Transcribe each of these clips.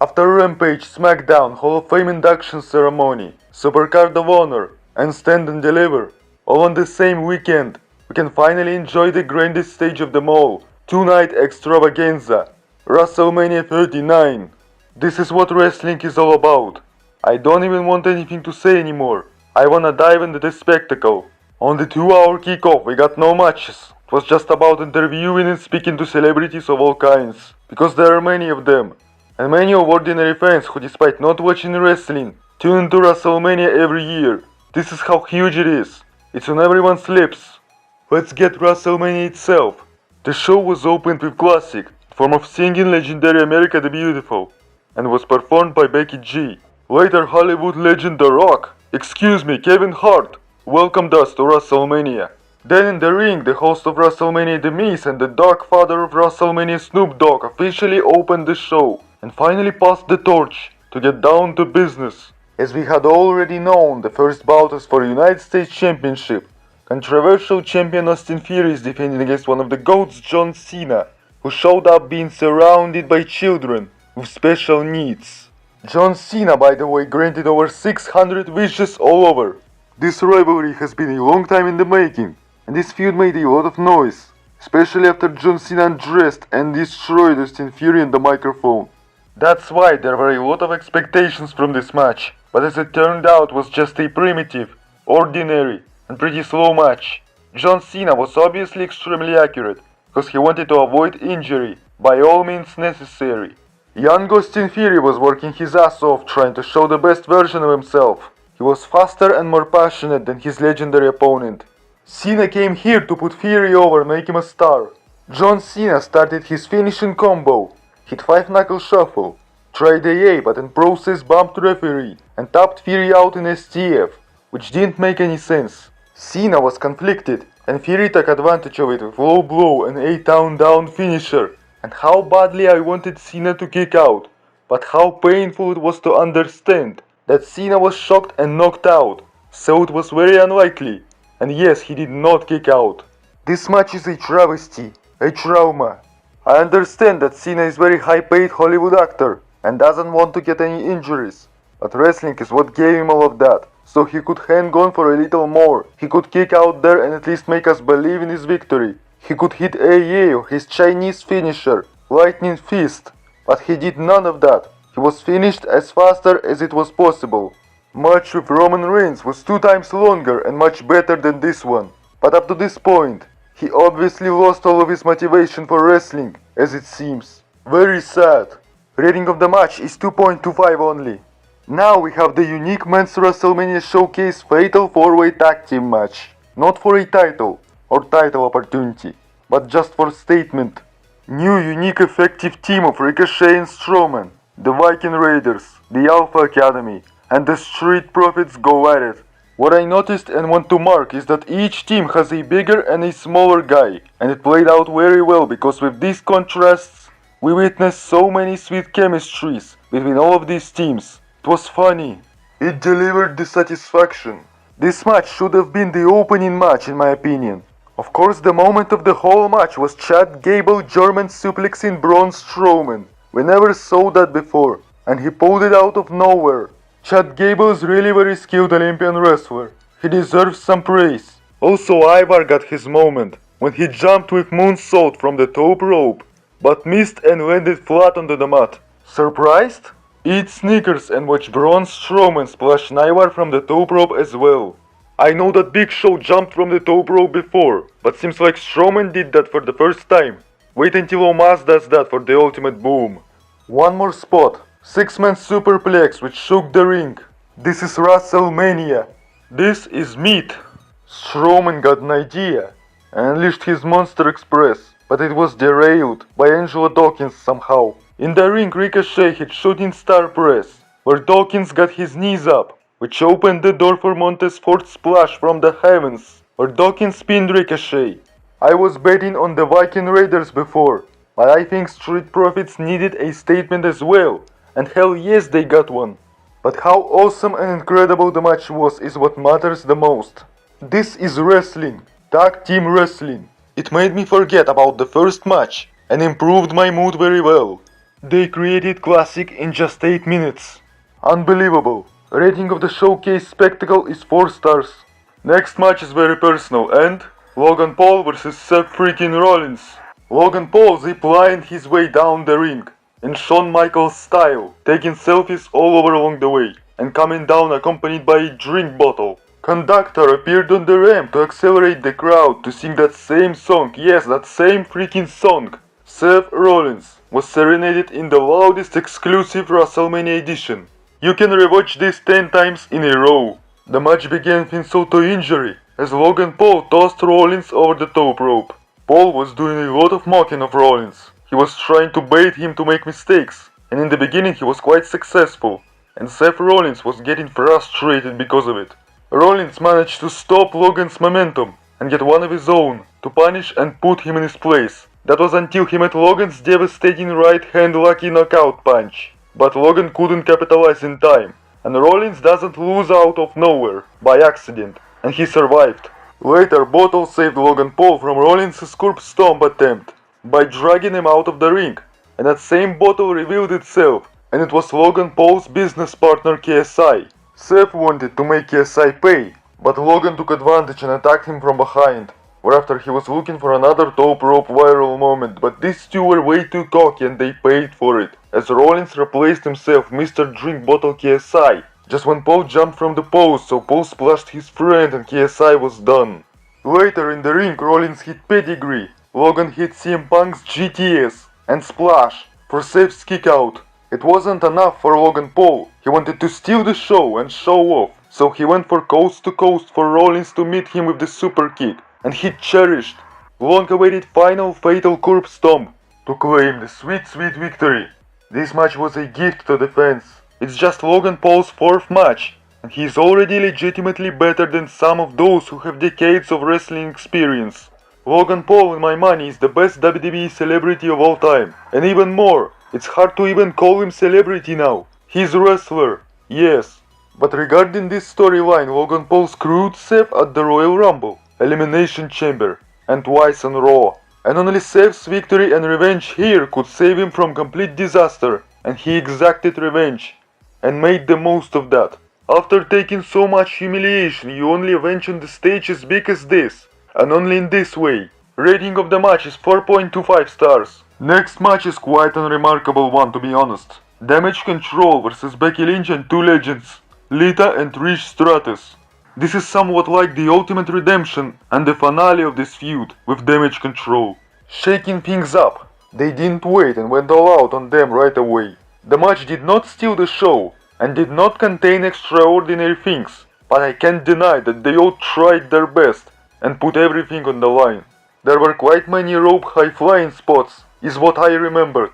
After Rampage, SmackDown, Hall of Fame induction ceremony, Supercard of Honor, and Stand and Deliver, all on the same weekend, we can finally enjoy the grandest stage of them all, two-night extravaganza, WrestleMania 39. This is what wrestling is all about. I don't even want anything to say anymore. I wanna dive into the spectacle. On the 2-hour kickoff, we got no matches. It was just about interviewing and speaking to celebrities of all kinds, because there are many of them. And many of ordinary fans who, despite not watching wrestling, tune into WrestleMania every year. This is how huge it is. It's on everyone's lips. Let's get WrestleMania itself. The show was opened with classic, form of singing legendary America the Beautiful, and was performed by Becky G. Later Hollywood legend The Rock, Kevin Hart, welcomed us to WrestleMania. Then in the ring, the host of WrestleMania The Miz and the Dark Father of WrestleMania Snoop Dogg officially opened the show and finally passed the torch to get down to business. As we had already known, the first bout was for United States Championship. Controversial champion Austin Theory is defending against one of the GOATs, John Cena, who showed up being surrounded by children with special needs. John Cena, by the way, granted over 600 wishes all over. This rivalry has been a long time in the making, and this feud made a lot of noise, especially after John Cena undressed and destroyed Austin Theory in the microphone. That's why there were a lot of expectations from this match, but as it turned out it was just a primitive, ordinary, and pretty slow match. John Cena was obviously extremely accurate, because he wanted to avoid injury by all means necessary. Young Austin Theory was working his ass off trying to show the best version of himself. He was faster and more passionate than his legendary opponent. Cena came here to put Theory over and make him a star. John Cena started his finishing combo, hit 5-knuckle shuffle, tried AA but in process bumped referee and tapped Theory out in STF, which didn't make any sense. Cena was conflicted and Theory took advantage of it with low blow and a down finisher. And how badly I wanted Cena to kick out, but how painful it was to understand that Cena was shocked and knocked out, so it was very unlikely, and yes, he did not kick out. This match is a travesty, a trauma. I understand that Cena is a very high-paid Hollywood actor and doesn't want to get any injuries, but wrestling is what gave him all of that, so he could hang on for a little more. He could kick out there and at least make us believe in his victory. He could hit AA or his Chinese finisher, Lightning Fist, but he did none of that. He was finished as faster as it was possible. Match with Roman Reigns was 2 times longer and much better than this one. But up to this point, he obviously lost all of his motivation for wrestling, as it seems. Very sad. Rating of the match is 2.25 only. Now we have the unique Men's WrestleMania Showcase Fatal 4-Way Tag Team match. Not for a title or title opportunity, but just for statement. New unique effective team of Ricochet and Strowman, the Viking Raiders, the Alpha Academy, and the Street Profits go at it. What I noticed and want to mark is that each team has a bigger and a smaller guy, and it played out very well because with these contrasts, we witnessed so many sweet chemistries between all of these teams. It was funny. It delivered the satisfaction. This match should have been the opening match in my opinion. Of course, the moment of the whole match was Chad Gable German suplexing Braun Strowman. We never saw that before, and he pulled it out of nowhere. Chad Gable is really very skilled Olympian wrestler. He deserves some praise. Also, Ivar got his moment, when he jumped with moonsault from the top rope, but missed and landed flat onto the mat. Surprised? Eat Snickers and watch Braun Strowman splash Ivar from the top rope as well. I know that Big Show jumped from the top rope before, but seems like Strowman did that for the first time. Wait until Omos does that for the ultimate boom. One more spot. 6-man superplex which shook the ring. This is WrestleMania. This is meat. Strowman got an idea and unleashed his Monster Express, but it was derailed by Angelo Dawkins somehow. In the ring, Ricochet hit Shooting Star Press, where Dawkins got his knees up, which opened the door for Montez Ford's splash from the heavens, where Dawkins pinned Ricochet. I was betting on the Viking Raiders before, but I think Street Profits needed a statement as well, and hell yes they got one. But how awesome and incredible the match was is what matters the most. This is wrestling, tag team wrestling. It made me forget about the first match and improved my mood very well. They created classic in just 8 minutes. Unbelievable. Rating of the showcase spectacle is 4 stars. Next match is very personal and Logan Paul vs Seth freaking Rollins. Logan Paul ziplined his way down the ring in Shawn Michaels style, taking selfies all over along the way and coming down accompanied by a drink bottle. Conductor appeared on the ramp to accelerate the crowd to sing that same song, yes, that same freaking song. Seth Rollins was serenaded in the loudest exclusive WrestleMania edition. You can rewatch this 10 times in a row. The match began with insult to injury as Logan Paul tossed Rollins over the top rope. Paul was doing a lot of mocking of Rollins. He was trying to bait him to make mistakes, and in the beginning he was quite successful, and Seth Rollins was getting frustrated because of it. Rollins managed to stop Logan's momentum and get one of his own to punish and put him in his place. That was until he met Logan's devastating right hand lucky knockout punch. But Logan couldn't capitalize in time, and Rollins doesn't lose out of nowhere by accident, and he survived. Later, Bottle saved Logan Paul from Rollins' curb stomp attempt by dragging him out of the ring, and that same Bottle revealed itself, and it was Logan Paul's business partner KSI. Seth wanted to make KSI pay, but Logan took advantage and attacked him from behind, whereafter he was looking for another top rope viral moment, but these two were way too cocky and they paid for it, as Rollins replaced himself with Mr. Drink Bottle KSI, just when Paul jumped from the post, so Paul splashed his friend and KSI was done. Later in the ring, Rollins hit Pedigree, Logan hit CM Punk's GTS, and Splash for Seth's kick out. It wasn't enough for Logan Paul, he wanted to steal the show and show off, so he went for coast to coast for Rollins to meet him with the super kick, and he cherished long-awaited final fatal curb stomp to claim the sweet victory. This match was a gift to the fans. It's just Logan Paul's 4th match, and he is already legitimately better than some of those who have decades of wrestling experience. Logan Paul, in my money, is the best WWE celebrity of all time, and even more, it's hard to even call him celebrity now. He's a wrestler, yes. But regarding this storyline, Logan Paul screwed Seth at the Royal Rumble, Elimination Chamber, and twice on Raw. And only Seth's victory and revenge here could save him from complete disaster, and he exacted revenge, and made the most of that. After taking so much humiliation, you only avenge on the stage as big as this, and only in this way. Rating of the match is 4.25 stars. Next match is quite an unremarkable one, to be honest. Damage Control vs Becky Lynch and two legends, Lita and Trish Stratus. This is somewhat like the ultimate redemption and the finale of this feud with Damage Control. Shaking things up, they didn't wait and went all out on them right away. The match did not steal the show and did not contain extraordinary things, but I can't deny that they all tried their best and put everything on the line. There were quite many rope high-flying spots, is what I remembered.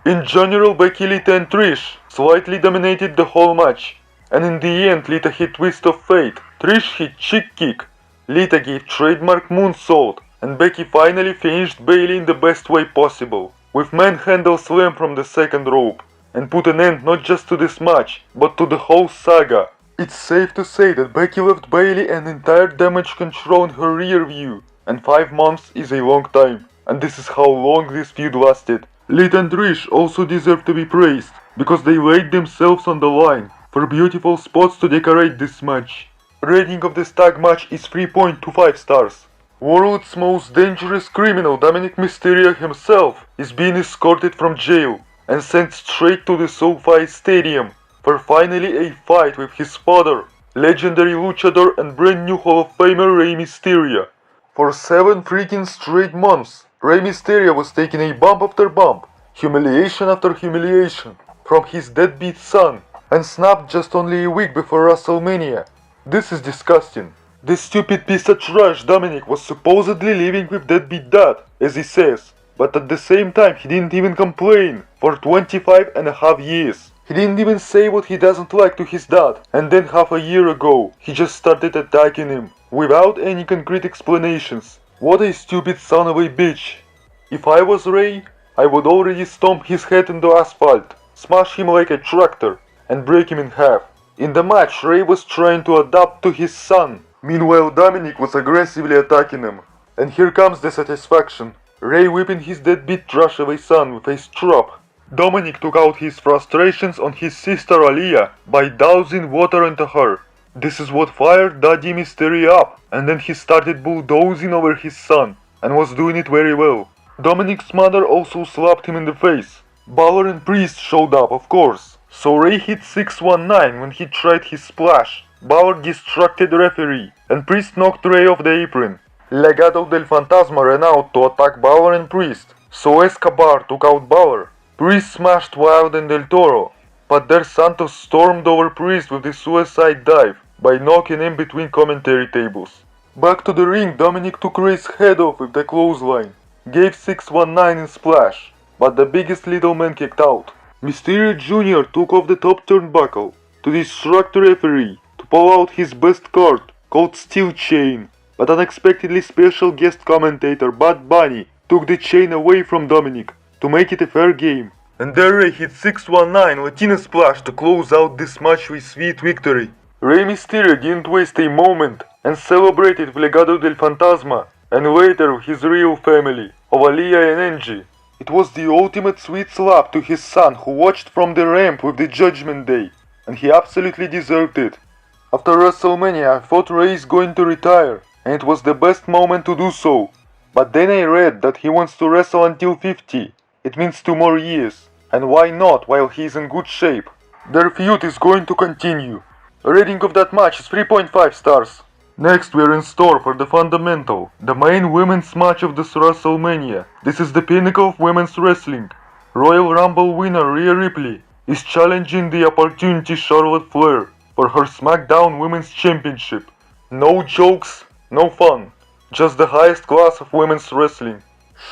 In general, Becky, Lita and Trish slightly dominated the whole match, and in the end Lita hit Twist of Fate, Trish hit Chick Kick, Lita gave trademark moonsault, and Becky finally finished Bayley in the best way possible, with manhandle slam from the second rope, and put an end not just to this match, but to the whole saga. It's safe to say that Becky left Bayley an entire Damage Control in her rear view, and 5 months is a long time, and this is how long this feud lasted. Lita and Trish also deserve to be praised, because they laid themselves on the line for beautiful spots to decorate this match. Rating of this tag match is 3.25 stars. World's most dangerous criminal Dominic Mysterio himself is being escorted from jail and sent straight to the SoFi Stadium for finally a fight with his father, legendary luchador and brand new Hall of Famer Rey Mysterio. For 7 freaking straight months, Rey Mysterio was taking a bump after bump, humiliation after humiliation, from his deadbeat son, and snapped just only a week before WrestleMania. This is disgusting. This stupid piece of trash Dominic was supposedly living with deadbeat dad, as he says, but at the same time he didn't even complain for 25.5 years. He didn't even say what he doesn't like to his dad, and then half a year ago, he just started attacking him, without any concrete explanations. What a stupid son of a bitch. If I was Rey, I would already stomp his head into asphalt, smash him like a tractor, and break him in half. In the match, Rey was trying to adapt to his son, meanwhile Dominic was aggressively attacking him. And here comes the satisfaction, Rey whipping his deadbeat trash of a son with a strap. Dominic took out his frustrations on his sister Aliyah by dousing water into her. This is what fired Daddy Mysterio up, and then he started bulldozing over his son, and was doing it very well. Dominic's mother also slapped him in the face. Balor and Priest showed up, of course, so Ray hit 619 when he tried his splash. Balor distracted the referee, and Priest knocked Ray off the apron. Legado del Fantasma ran out to attack Balor and Priest, so Escobar took out Balor. Priest smashed Wilde and Del Toro, but their Santos stormed over Priest with the suicide dive by knocking him between commentary tables. Back to the ring, Dominic took Ray's head off with the clothesline, gave 619 in splash, but the biggest little man kicked out. Mysterio Jr. took off the top turnbuckle to distract the referee, to pull out his best card called Steel Chain, but unexpectedly special guest commentator Bad Bunny took the chain away from Dominic to make it a fair game. And there Ray hit 619 Latina Splash to close out this match with sweet victory. Rey Mysterio didn't waste a moment and celebrated with Legado del Fantasma and later with his real family of Aliyah and Angie. It was the ultimate sweet slap to his son who watched from the ramp with the Judgment Day, and he absolutely deserved it. After WrestleMania I thought Ray is going to retire, and it was the best moment to do so. But then I read that he wants to wrestle until 50. It means 2 more years. And why not while he is in good shape? Their feud is going to continue. The rating of that match is 3.5 stars. Next we are in store for the Fundamental, the main women's match of this WrestleMania. This is the pinnacle of women's wrestling. Royal Rumble winner Rhea Ripley is challenging the opportunity Charlotte Flair for her SmackDown Women's Championship. No jokes, no fun, just the highest class of women's wrestling.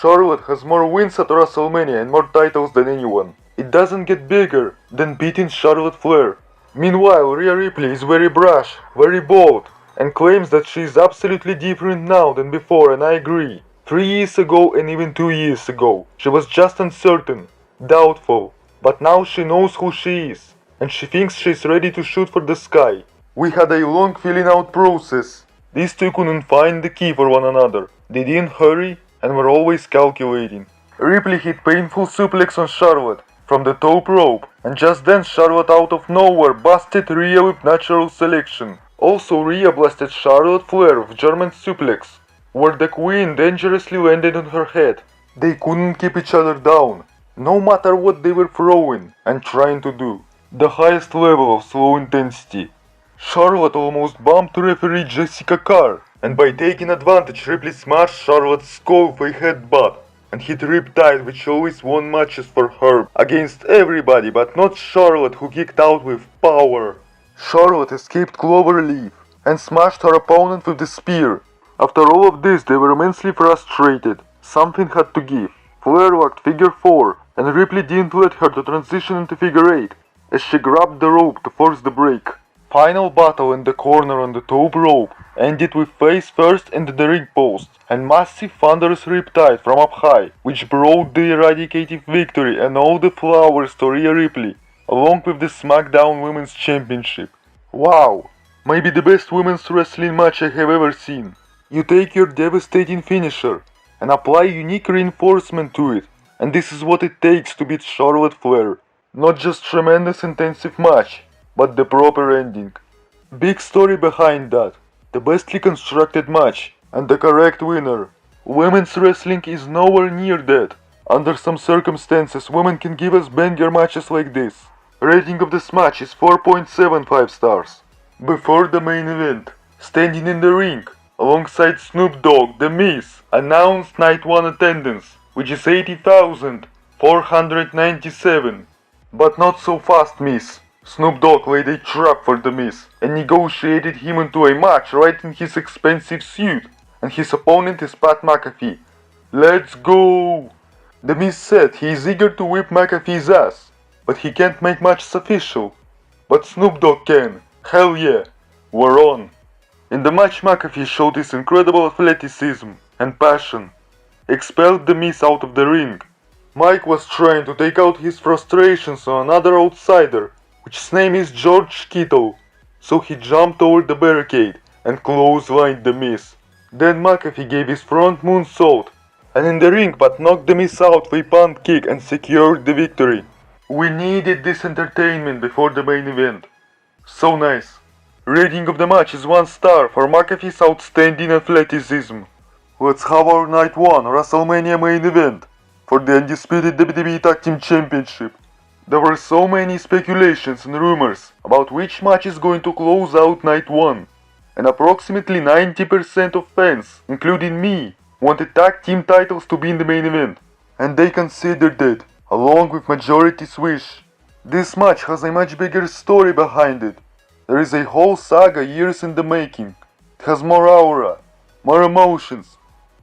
Charlotte has more wins at WrestleMania and more titles than anyone. It doesn't get bigger than beating Charlotte Flair. Meanwhile, Rhea Ripley is very brash, very bold, and claims that she is absolutely different now than before, and I agree. 3 years ago and even 2 years ago, she was just uncertain, doubtful, but now she knows who she is, and she thinks she is ready to shoot for the sky. We had a long filling out process. These two couldn't find the key for one another. They didn't hurry and were always calculating. Ripley hit painful suplex on Charlotte from the top rope, and just then Charlotte out of nowhere busted Rhea with natural selection. Also Rhea blasted Charlotte Flair with German suplex, where the Queen dangerously landed on her head. They couldn't keep each other down, no matter what they were throwing and trying to do. The highest level of slow intensity. Charlotte almost bumped referee Jessica Carr, and by taking advantage Ripley smashed Charlotte's skull with a headbutt and hit Riptide, which always won matches for her against everybody but not Charlotte, who kicked out with power. Charlotte escaped Cloverleaf and smashed her opponent with the spear. After all of this they were immensely frustrated. Something had to give. Flair worked figure 4 and Ripley didn't let her to transition into figure 8 as she grabbed the rope to force the break. Final battle in the corner on the top rope ended with face first into the ring post and massive thunderous riptide from up high, which brought the eradicative victory and all the flowers to Rhea Ripley, along with the SmackDown Women's Championship. Wow, maybe the best women's wrestling match I have ever seen. You take your devastating finisher and apply unique reinforcement to it, and this is what it takes to beat Charlotte Flair. Not just tremendous intensive match, but the proper ending. Big story behind that, the bestly constructed match, and the correct winner. Women's wrestling is nowhere near that. Under some circumstances, women can give us banger matches like this. Rating of this match is 4.75 stars. Before the main event, standing in the ring, alongside Snoop Dogg, The Miz, announced Night 1 attendance, which is 80,497. But not so fast, Miz. Snoop Dogg laid a trap for The Miz and negotiated him into a match right in his expensive suit, and his opponent is Pat McAfee. Let's go! The Miz said he is eager to whip McAfee's ass, but he can't make matches official. But Snoop Dogg can. Hell yeah, we're on. In the match McAfee showed his incredible athleticism and passion, expelled The Miz out of the ring. Mike was trying to take out his frustrations on another outsider, which name is George Kittle, so he jumped over the barricade and clotheslined The Miz. Then McAfee gave his front moonsault and in the ring but knocked The Miz out with a punt kick and secured the victory. We needed this entertainment before the main event. So nice. Rating of the match is 1 star for McAfee's outstanding athleticism. Let's have our Night 1 WrestleMania main event for the undisputed WWE Tag Team Championship. There were so many speculations and rumors about which match is going to close out Night 1, and approximately 90% of fans, including me, wanted tag team titles to be in the main event, and they considered it, along with majority's wish. This match has a much bigger story behind it. There is a whole saga years in the making. It has more aura, more emotions,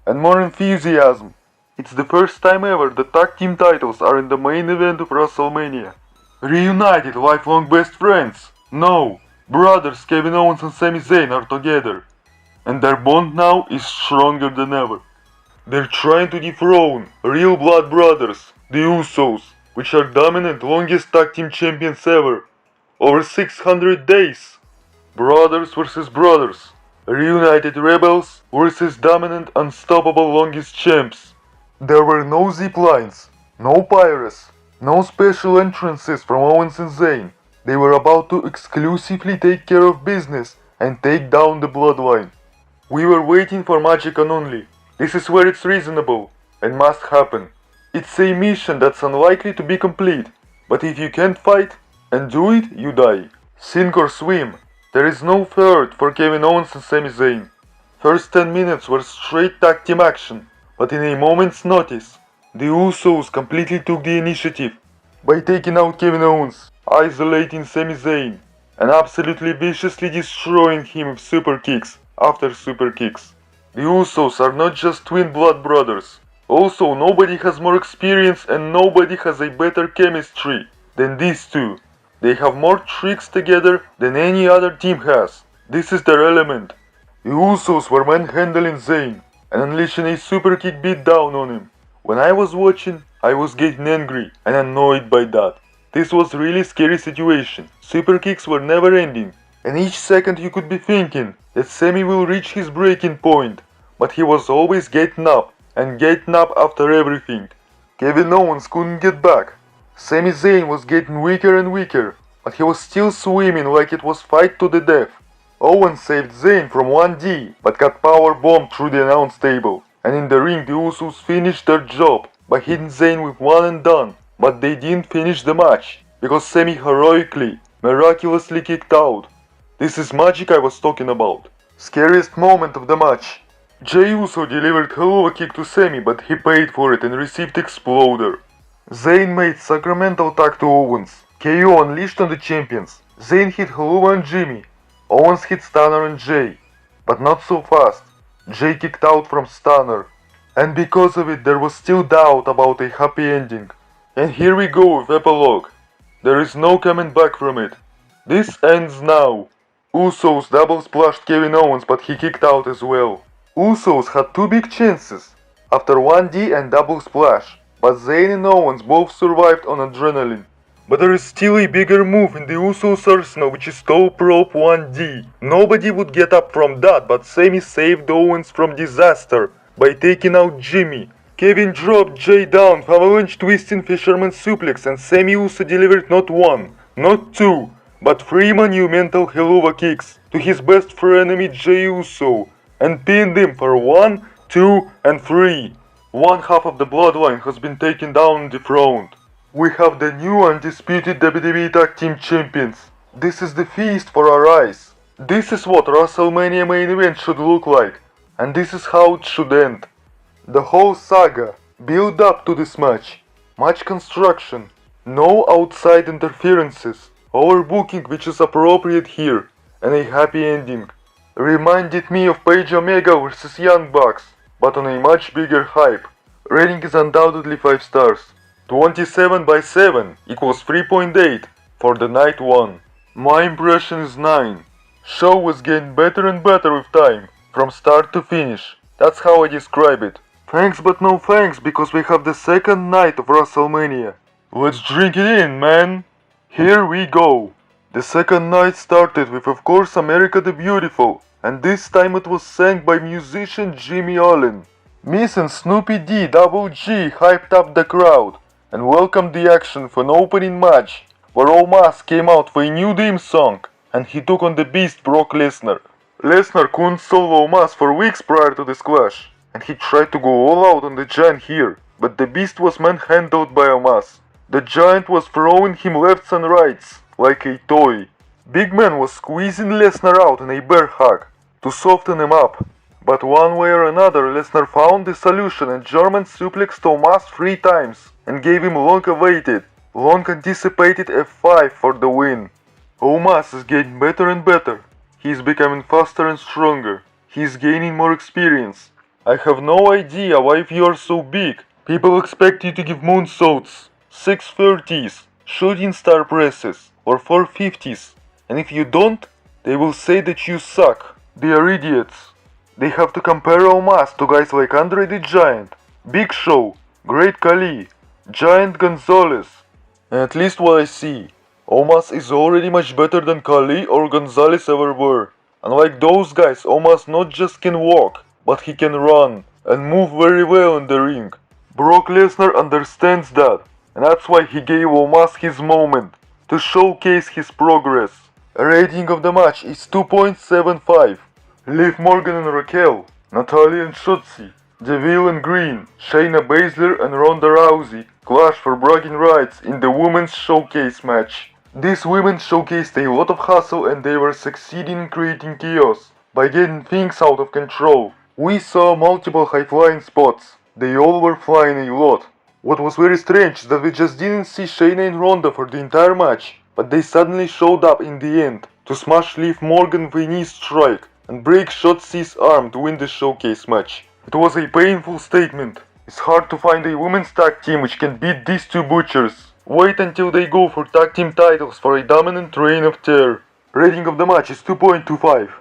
and more enthusiasm. It's the first time ever the tag team titles are in the main event of WrestleMania. Reunited lifelong best friends? No, brothers Kevin Owens and Sami Zayn are together, and their bond now is stronger than ever. They're trying to dethrone real blood brothers, the Usos, which are dominant longest tag team champions ever, over 600 days. Brothers versus brothers, reunited rebels versus dominant unstoppable longest champs. There were no zip lines, no pirates, no special entrances from Owens and Zayn. They were about to exclusively take care of business and take down the bloodline. We were waiting for magic and only. This is where it's reasonable and must happen. It's a mission that's unlikely to be complete, but if you can't fight and do it, you die. Sink or swim. There is no third for Kevin Owens and Sami Zayn. First 10 minutes were straight tag team action, but in a moment's notice, the Usos completely took the initiative by taking out Kevin Owens, isolating Sami Zayn, and absolutely viciously destroying him with super kicks after super kicks. The Usos are not just twin blood brothers. Also, nobody has more experience and nobody has a better chemistry than these two. They have more tricks together than any other team has. This is their element. The Usos were manhandling Zayn and unleashing a super kick beat down on him. When I was watching, I was getting angry and annoyed by that. This was really scary situation. Super kicks were never ending, and each second you could be thinking that Sami will reach his breaking point, but he was always getting up and getting up after everything. Kevin Owens couldn't get back. Sami Zayn was getting weaker and weaker, but he was still swimming like it was fight to the death. Owens saved Zayn from 1D, but got power bombed through the announce table, and in the ring the Usos finished their job by hitting Zayn with one and done, but they didn't finish the match, because Sami heroically, miraculously kicked out. This is magic I was talking about. Scariest moment of the match. Jey Uso delivered hell of a kick to Sami, but he paid for it and received Exploder. Zayn made sacramental tag to Owens. KO unleashed on the champions. Zayn hit Helluva on Jimmy. Owens hit Stunner on Jey, but not so fast. Jey kicked out from Stunner, and because of it there was still doubt about a happy ending. And here we go with epilogue. There is no coming back from it. This ends now. Usos double splashed Kevin Owens, but he kicked out as well. Usos had two big chances after 1D and double splash, but Zayn and Owens both survived on adrenaline. But there is still a bigger move in the Usos arsenal, which is top rope 1D. Nobody would get up from that, but Sami saved Owens from disaster by taking out Jimmy. Kevin dropped Jey down, avalanche twisting fisherman suplex, and Sami Uso delivered not one, not two, but three monumental Helluva kicks to his best frenemy Jey Uso, and pinned him for 1, 2, and 3. One half of the bloodline has been taken down and dethroned. We have the new undisputed WWE Tag Team Champions. This is the feast for our eyes. This is what WrestleMania main event should look like, and this is how it should end. The whole saga build up to this match. Match construction, no outside interferences, overbooking which is appropriate here, and a happy ending. Reminded me of Page Omega vs Young Bucks, but on a much bigger hype. Rating is undoubtedly 5 stars. 27/7 equals 3.8 for the night 1. My impression is 9. Show was getting better and better with time, from start to finish. That's how I describe it. Thanks but no thanks, because we have the second night of WrestleMania. Let's drink it in, man! Here we go! The second night started with, of course, America the Beautiful, and this time it was sang by musician Jimmy Allen. Miss and Snoopy D Double G hyped up the crowd. and welcomed the action for an opening match where Omos came out for a new theme song and he took on the Beast Brock Lesnar. Lesnar couldn't solo Omos for weeks prior to this clash, and he tried to go all out on the Giant here, but the Beast was manhandled by Omos. The Giant was throwing him lefts and rights like a toy. Big Man was squeezing Lesnar out in a bear hug to soften him up, but one way or another Lesnar found the solution and German suplexed Omos 3 times and gave him long-awaited, long-anticipated F5 for the win. Omos is getting better and better. He is becoming faster and stronger. He is gaining more experience. I have no idea why if you are so big, people expect you to give moonsaults, 630s, shooting star presses, or 450s, and if you don't, they will say that you suck. They are idiots. They have to compare Omos to guys like Andre the Giant, Big Show, Great Khali, Giant Gonzalez. And at least what I see, Omos is already much better than Khali or Gonzalez ever were. Unlike those guys, Omos not just can walk, but he can run and move very well in the ring. Brock Lesnar understands that, and that's why he gave Omos his moment, to showcase his progress. A rating of the match is 2.75. Liv Morgan and Raquel, Natalya and Shotzi, Deville and Green, Shayna Baszler and Ronda Rousey clash for bragging rights in the Women's Showcase match. These women showcased a lot of hustle and they were succeeding in creating chaos by getting things out of control. We saw multiple high-flying spots. They all were flying a lot. What was very strange is that we just didn't see Shayna and Ronda for the entire match, but they suddenly showed up in the end to smash Liv Morgan with a knee strike and break Shotzi's arm to win the showcase match. It was a painful statement. It's hard to find a women's tag team which can beat these two butchers. Wait until they go for tag team titles for a dominant reign of terror. Rating of the match is 2.25.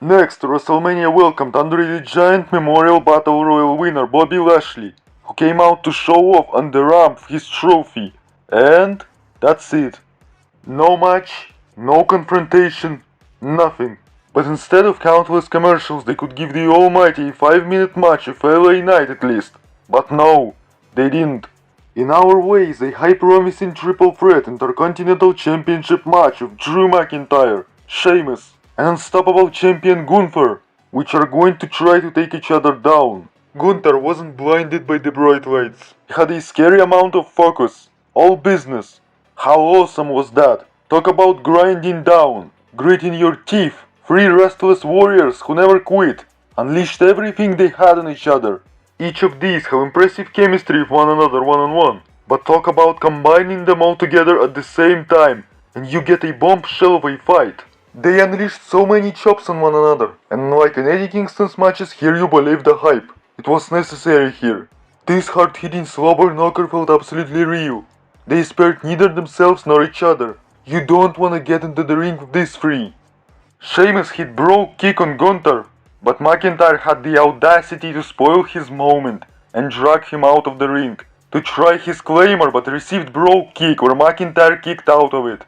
Next, WrestleMania welcomed Andre the Giant Memorial Battle Royal winner Bobby Lashley, who came out to show off on the ramp his trophy. And that's it. No match, no confrontation, nothing. But instead of countless commercials, they could give the almighty a 5-minute match of LA Knight at least. But no, they didn't. In our ways, a high-promising triple threat Intercontinental Championship match of Drew McIntyre, Sheamus, and Unstoppable Champion Gunther, which are going to try to take each other down. Gunther wasn't blinded by the bright lights. He had a scary amount of focus. All business. How awesome was that? Talk about grinding down, gritting your teeth. 3 restless warriors who never quit, unleashed everything they had on each other. Each of these have impressive chemistry with one another one-on-one, but talk about combining them all together at the same time, and you get a bombshell of a fight. They unleashed so many chops on one another, and unlike in Eddie Kingston's matches, here you believe the hype. It was necessary here. This hard-hitting slobber knocker felt absolutely real. They spared neither themselves nor each other. You don't want to get into the ring with these 3. Sheamus hit brogue kick on Gunther, but McIntyre had the audacity to spoil his moment and drag him out of the ring to try his claymore, but received brogue kick where McIntyre kicked out of it.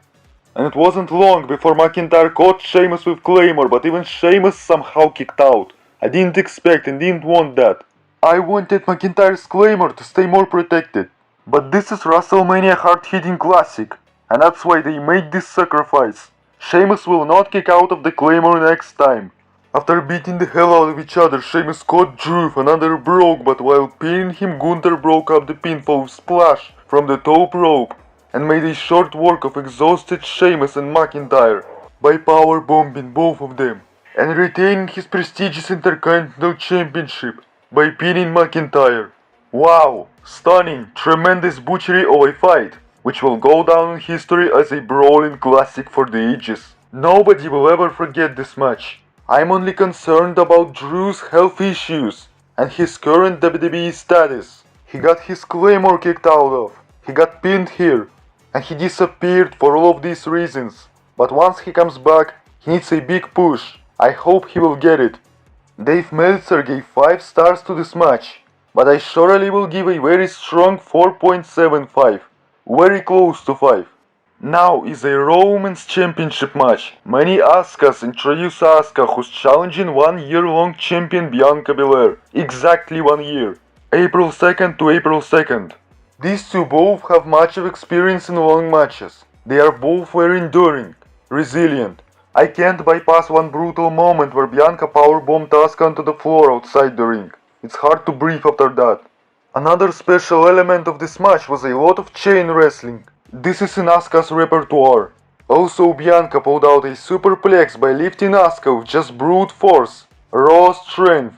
And it wasn't long before McIntyre caught Sheamus with claymore, but even Sheamus somehow kicked out. I didn't expect and didn't want that. I wanted McIntyre's claymore to stay more protected. But this is WrestleMania hard-hitting classic, and that's why they made this sacrifice. Sheamus will not kick out of the claymore next time. After beating the hell out of each other, Sheamus caught Drew with another brogue, but while pinning him, Gunther broke up the pinfall with splash from the top rope and made a short work of exhausted Sheamus and McIntyre by powerbombing both of them and retaining his prestigious Intercontinental Championship by pinning McIntyre. Wow, stunning, tremendous butchery of a fight, which will go down in history as a brawling classic for the ages. Nobody will ever forget this match. I'm only concerned about Drew's health issues and his current WWE status. He got his claymore kicked out of, he got pinned here, and he disappeared for all of these reasons. But once he comes back, he needs a big push. I hope he will get it. Dave Meltzer gave 5 stars to this match, but I surely will give a very strong 4.75. Very close to 5. Now is a Raw Women's Championship match. Many Asukas introduce Asuka, who's challenging 1-year-long champion Bianca Belair. Exactly 1 year. April 2nd to April 2nd. These two both have much of experience in long matches. They are both very enduring, resilient. I can't bypass one brutal moment where Bianca powerbombed Asuka onto the floor outside the ring. It's hard to breathe after that. Another special element of this match was a lot of chain wrestling. This is in Asuka's repertoire. Also, Bianca pulled out a superplex by lifting Asuka with just brute force, raw strength.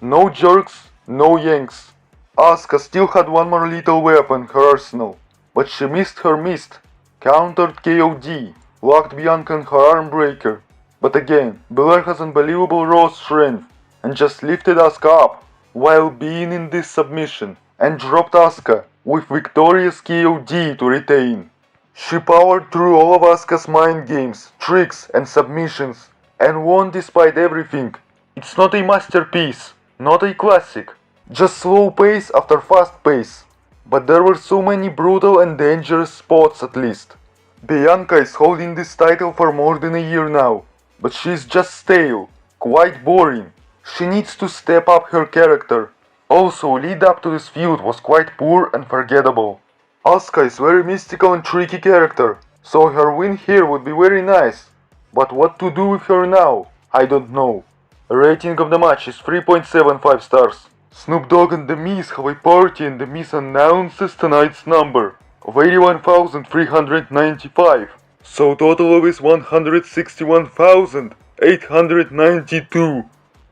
No jerks, no yanks. Asuka still had one more lethal weapon in her arsenal, but she missed her mist, countered KOD, locked Bianca in her arm breaker. But again, Belair has unbelievable raw strength and just lifted Asuka up while being in this submission and dropped Asuka with victorious KOD to retain. She powered through all of Asuka's mind games, tricks and submissions and won despite everything. It's not a masterpiece, not a classic, just slow pace after fast pace. But there were so many brutal and dangerous spots at least. Bianca is holding this title for more than a year now, but she's just stale, quite boring. She needs to step up her character. Also, lead up to this feud was quite poor and forgettable. Asuka is very mystical and tricky character, so her win here would be very nice. But what to do with her now? I don't know. Rating of the match is 3.75 stars. Snoop Dogg and The Miz have a party and The Miz announces tonight's number of 81,395. So total is 161,892.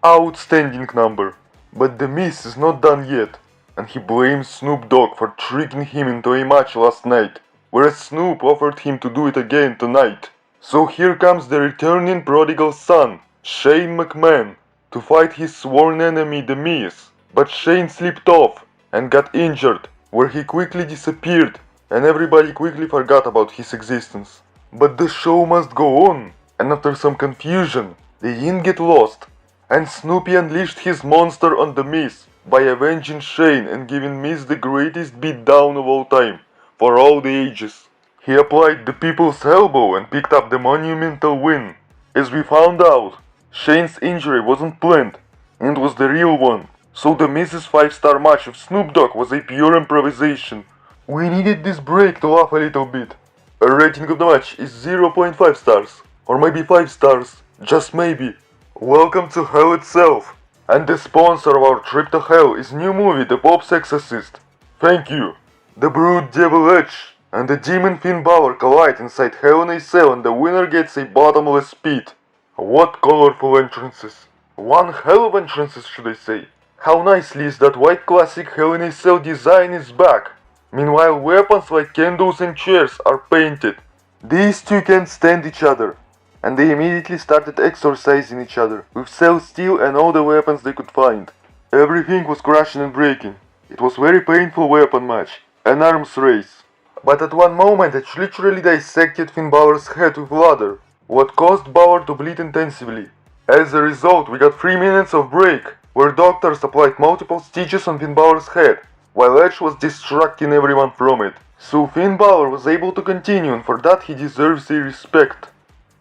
Outstanding number. But The Miz is not done yet, and he blames Snoop Dogg for tricking him into a match last night, whereas Snoop offered him to do it again tonight. So here comes the returning prodigal son, Shane McMahon, to fight his sworn enemy The Miz. But Shane slipped off and got injured, where he quickly disappeared and everybody quickly forgot about his existence. But the show must go on, and after some confusion, they didn't get lost, and Snoopy unleashed his monster on The Miz by avenging Shane and giving Miz the greatest beatdown of all time, for all the ages. He applied the people's elbow and picked up the monumental win. As we found out, Shane's injury wasn't planned, and was the real one, so The Miz's 5-star match with Snoop Dogg was a pure improvisation. We needed this break to laugh a little bit. A rating of the match is 0.5 stars, or maybe 5 stars, just maybe. Welcome to Hell itself, and the sponsor of our trip to Hell is new movie The Pope's Exorcist. Thank you. The Brood Devil Edge and the Demon Finn Balor collide inside Hell in a Cell and the winner gets a bottomless pit. What colorful entrances. One hell of entrances, should I say. How nicely is that white classic Hell in a Cell design is back. Meanwhile, weapons like candles and chairs are painted. These two can't stand each other, and they immediately started exorcising each other with cell steel and all the weapons they could find. Everything was crashing and breaking. It was very painful weapon match, an arms race. But at one moment Edge literally dissected Finn Balor's head with ladder, what caused Balor to bleed intensively. As a result, we got 3 minutes of break, where doctors applied multiple stitches on Finn Balor's head, while Edge was distracting everyone from it. So Finn Balor was able to continue, and for that he deserves a respect.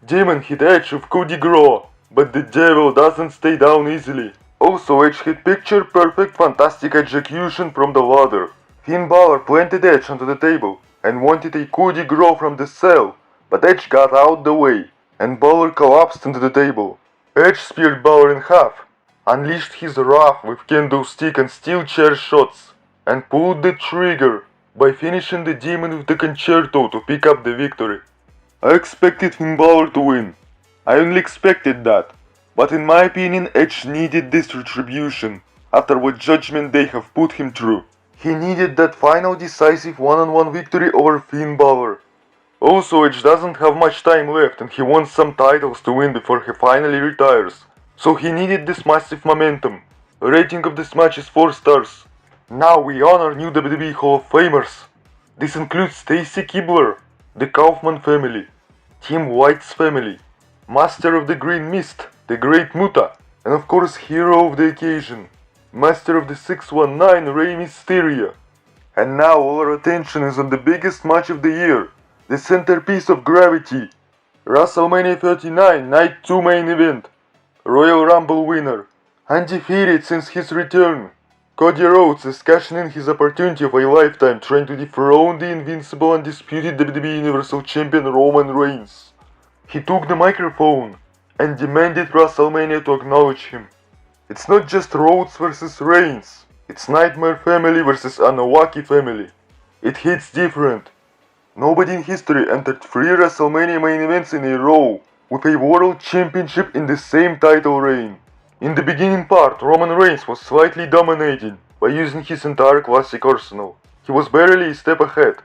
Demon hit Edge with coup de grace, but the devil doesn't stay down easily. Also, Edge hit picture perfect fantastic execution from the ladder. Finn Balor planted Edge onto the table and wanted a coup de grace from the cell, but Edge got out the way, and Balor collapsed into the table. Edge speared Balor in half, unleashed his wrath with candlestick and steel chair shots, and pulled the trigger by finishing the demon with the concerto to pick up the victory. I expected Finn Balor to win. I only expected that. But in my opinion, Edge needed this retribution after what Judgment Day have put him through. He needed that final decisive one-on-one victory over Finn Balor. Also, Edge doesn't have much time left and he wants some titles to win before he finally retires. So he needed this massive momentum. Rating of this match is 4 stars. Now we honor new WWE Hall of Famers. This includes Stacy Keibler, the Kaufman family, Tim White's family, Master of the Green Mist, the Great Muta, and of course hero of the occasion, Master of the 619 Rey Mysterio. And now all our attention is on the biggest match of the year, the centerpiece of gravity, WrestleMania 39 Night 2 main event, Royal Rumble winner, undefeated since his return, Cody Rhodes is cashing in his opportunity of a lifetime trying to dethrone the invincible undisputed WWE Universal Champion Roman Reigns. He took the microphone and demanded WrestleMania to acknowledge him. It's not just Rhodes versus Reigns, it's Nightmare Family versus Anunnaki Family. It hits different. Nobody in history entered 3 WrestleMania main events in a row with a World Championship in the same title reign. In the beginning part, Roman Reigns was slightly dominating by using his entire classic arsenal. He was barely a step ahead.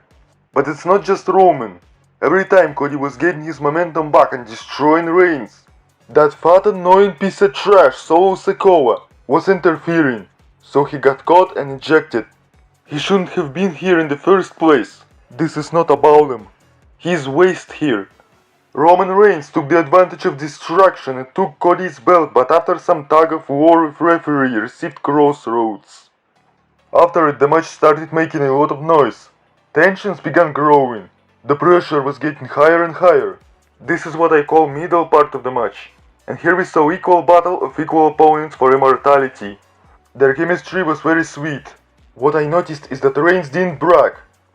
But it's not just Roman. Every time Cody was getting his momentum back and destroying Reigns, that fat annoying piece of trash Solo Sikoa was interfering, so he got caught and ejected. He shouldn't have been here in the first place. This is not about him. He's waste here. Roman Reigns took the advantage of distraction and took Cody's belt, but after some tug of war with referee received crossroads. After it, the match started making a lot of noise. Tensions began growing. The pressure was getting higher and higher. This is what I call middle part of the match. And here we saw equal battle of equal opponents for immortality. Their chemistry was very sweet. What I noticed is that Reigns didn't brag,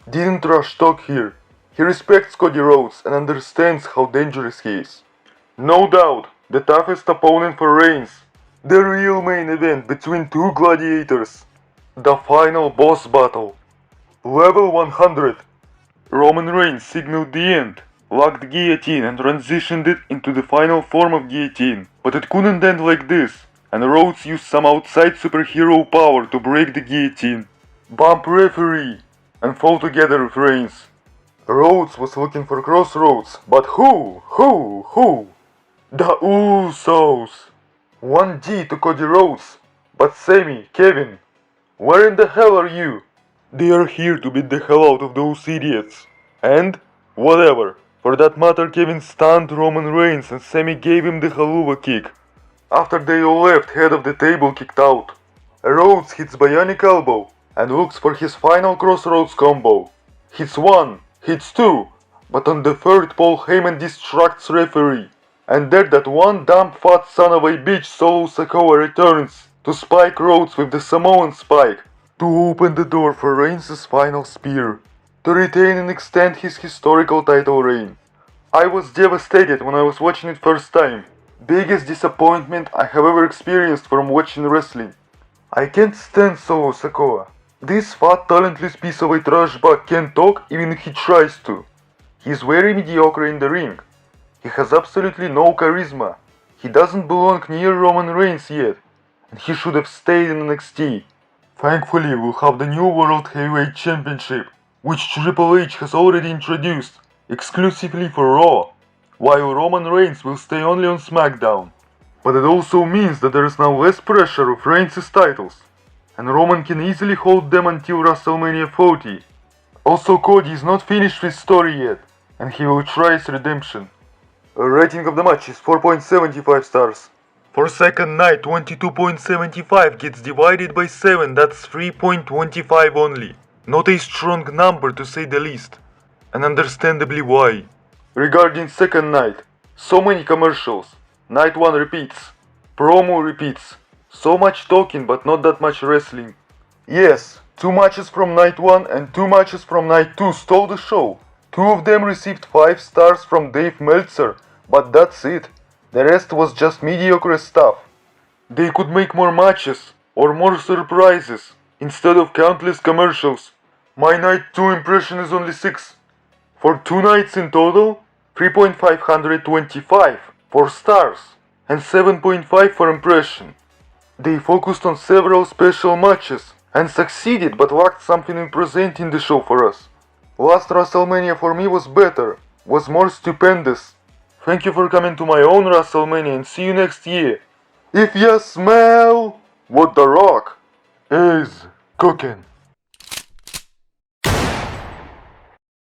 didn't trash talk here. He respects Cody Rhodes and understands how dangerous he is. No doubt, the toughest opponent for Reigns. The real main event between 2 gladiators. The final boss battle. Level 100. Roman Reigns signaled the end, locked the guillotine and transitioned it into the final form of guillotine. But it couldn't end like this, and Rhodes used some outside superhero power to break the guillotine, bump referee, and fall together with Reigns. Rhodes was looking for crossroads, but who? The Usos! 1D to Cody Rhodes, but Sammy, Kevin, where in the hell are you? They are here to beat the hell out of those idiots. And, whatever, for that matter Kevin stunned Roman Reigns and Sammy gave him the haluva kick. After they all left, head of the table kicked out. Rhodes hits bionic elbow and looks for his final crossroads combo. Hits 1. Hits 2, but on the 3rd Paul Heyman distracts referee, and there that one dumb fat son of a bitch Solo Sikoa returns to spike Rhodes with the Samoan spike to open the door for Reigns' final spear, to retain and extend his historical title reign. I was devastated when I was watching it first time. Biggest disappointment I have ever experienced from watching wrestling. I can't stand Solo Sikoa. This fat talentless piece of a trash bag can't talk even if he tries to. He's very mediocre in the ring. He has absolutely no charisma. He doesn't belong near Roman Reigns yet, and he should have stayed in NXT. Thankfully, we'll have the new World Heavyweight Championship, which Triple H has already introduced, exclusively for Raw, while Roman Reigns will stay only on SmackDown. But it also means that there is now less pressure of Reigns' titles, and Roman can easily hold them until WrestleMania 40. Also, Cody is not finished his story yet, and he will try his redemption. A rating of the match is 4.75 stars. For second night, 22.75 gets divided by 7, that's 3.25 only. Not a strong number to say the least, and understandably why. Regarding second night, so many commercials, night 1 repeats, promo repeats, so much talking but not that much wrestling. Yes, 2 matches from night 1 and 2 matches from night 2 stole the show. 2 of them received 5 stars from Dave Meltzer, but that's it. The rest was just mediocre stuff. They could make more matches, or more surprises, instead of countless commercials. My night 2 impression is only 6. For 2 nights in total, 3.525 for stars, and 7.5 for impression. They focused on several special matches, and succeeded but lacked something in presenting the show for us. Last WrestleMania for me was better, was more stupendous. Thank you for coming to my own WrestleMania and see you next year. If you smell what The Rock is cooking.